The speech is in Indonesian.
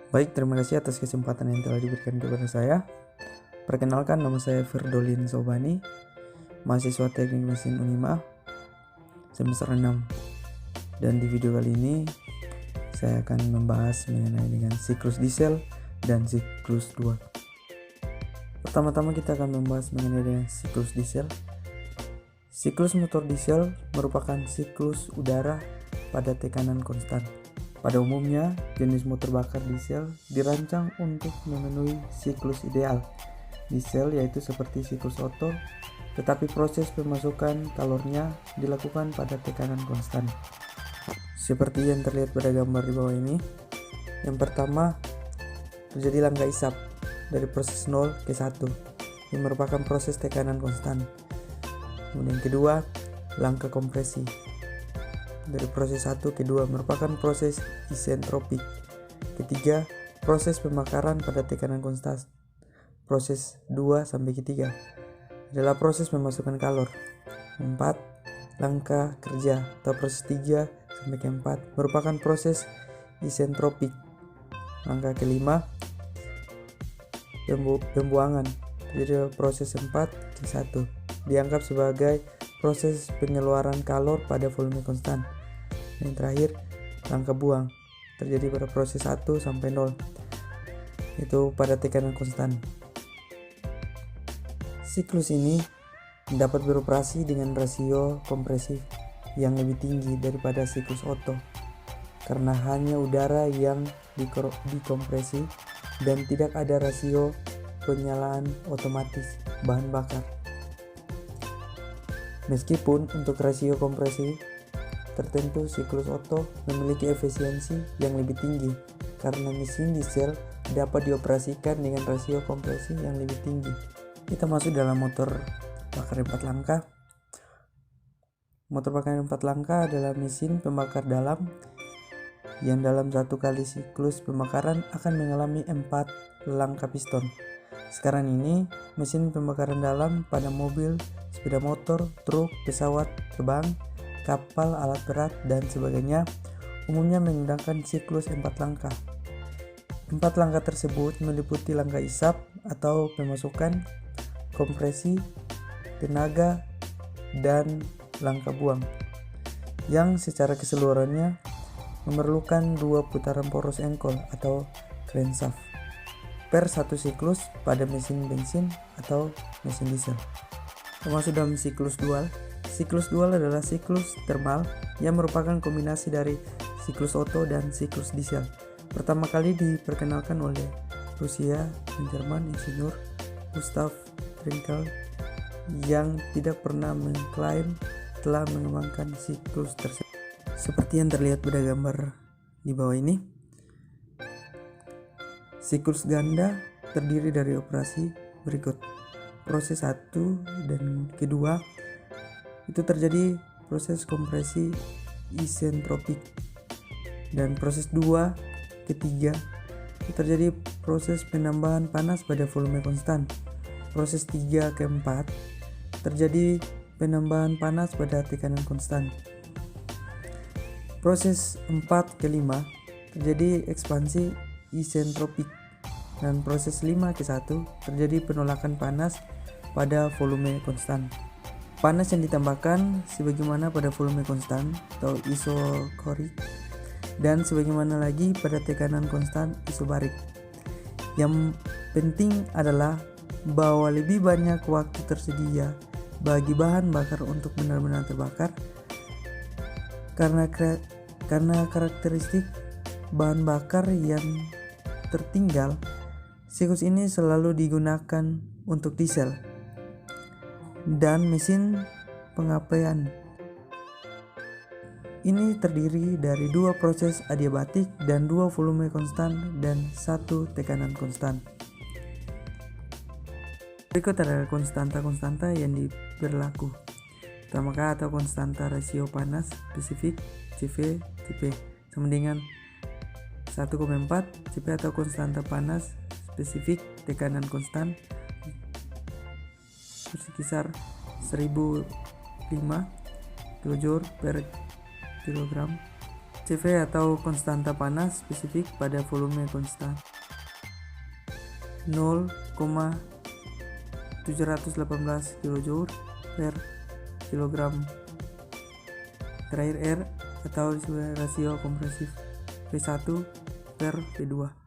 Baik, terima kasih atas kesempatan yang telah diberikan kepada saya. Perkenalkan, nama saya Ferdolin Sobani, mahasiswa Teknik Mesin Unima, semester 6. Dan di video kali ini, saya akan membahas mengenai dengan siklus diesel dan siklus 2. Pertama-tama kita akan membahas mengenai dengan siklus diesel. Siklus motor diesel merupakan siklus udara pada tekanan konstan. Pada umumnya, jenis motor bakar diesel dirancang untuk memenuhi siklus ideal diesel, yaitu seperti siklus Otto, tetapi proses pemasukan kalornya dilakukan pada tekanan konstan. Seperti yang terlihat pada gambar di bawah ini. Yang pertama, terjadi langkah isap dari proses 0 ke 1 yang merupakan proses tekanan konstan. Kemudian kedua, langkah kompresi dari proses 1 ke 2 merupakan proses isentropik. Ketiga, proses pembakaran pada tekanan konstan. Proses 2 sampai ke 3 adalah proses memasukkan kalor. 4, langkah kerja atau proses 3 sampai ke 4 merupakan proses isentropik. Langkah kelima, pembuangan. Jadi proses 4 ke 1 dianggap sebagai proses pengeluaran kalor pada volume konstan. Yang terakhir, langkah buang terjadi pada proses 1 sampai 0, itu pada tekanan konstan. Siklus ini dapat beroperasi dengan rasio kompresi yang lebih tinggi daripada siklus Otto karena hanya udara yang dikompresi dan tidak ada rasio penyalaan otomatis bahan bakar. Meskipun untuk rasio kompresi tertentu, siklus Otto memiliki efisiensi yang lebih tinggi karena mesin diesel dapat dioperasikan dengan rasio kompresi yang lebih tinggi. Kita masuk dalam motor bakar 4 langkah. Motor bakar 4 langkah adalah mesin pembakar dalam yang dalam satu kali siklus pembakaran akan mengalami 4 langkah piston. Sekarang ini, mesin pembakaran dalam pada mobil, sepeda motor, truk, pesawat terbang, kapal, alat berat, dan sebagainya umumnya menggunakan siklus 4 langkah. 4 langkah tersebut meliputi langkah isap atau pemasukan, kompresi, tenaga, dan langkah buang, yang secara keseluruhannya memerlukan 2 putaran poros engkol atau crankshaft per satu siklus pada mesin bensin atau mesin diesel. Termasuk dalam siklus dual. Siklus dual adalah siklus thermal yang merupakan kombinasi dari siklus Otto dan siklus diesel. Pertama kali diperkenalkan oleh Rusia dan Jerman insinyur Gustav Trinkel yang tidak pernah mengklaim telah mengembangkan siklus tersebut. Seperti yang terlihat pada gambar di bawah ini, siklus ganda terdiri dari operasi berikut. Proses 1 dan kedua itu terjadi proses kompresi isentropik, dan proses 2 ketiga itu terjadi proses penambahan panas pada volume konstan. Proses 3 ke 4 terjadi penambahan panas pada tekanan konstan. Proses 4 ke 5 terjadi ekspansi isentropik, dan proses 5 ke 1 terjadi penolakan panas pada volume konstan. Panas yang ditambahkan sebagaimana pada volume konstan atau isokorik, dan sebagaimana lagi pada tekanan konstan isobarik. Yang penting adalah bahwa lebih banyak waktu tersedia bagi bahan bakar untuk benar-benar terbakar. Karena karakteristik bahan bakar yang tertinggal, siklus ini selalu digunakan untuk diesel dan mesin pengapaian. Ini terdiri dari 2 proses adiabatik dan 2 volume konstan dan 1 tekanan konstan. Berikut adalah konstanta-konstanta yang berlaku. Pertama kali atau konstanta rasio panas spesifik CV Cp sama dengan 1,4 Cp atau konstanta panas spesifik tekanan konstan berkisar 1005 kJ per kilogram CV atau konstanta panas spesifik pada volume konstan 0,718 kJ per kilogram. Terakhir R atau rasio kompresif P1 per P2.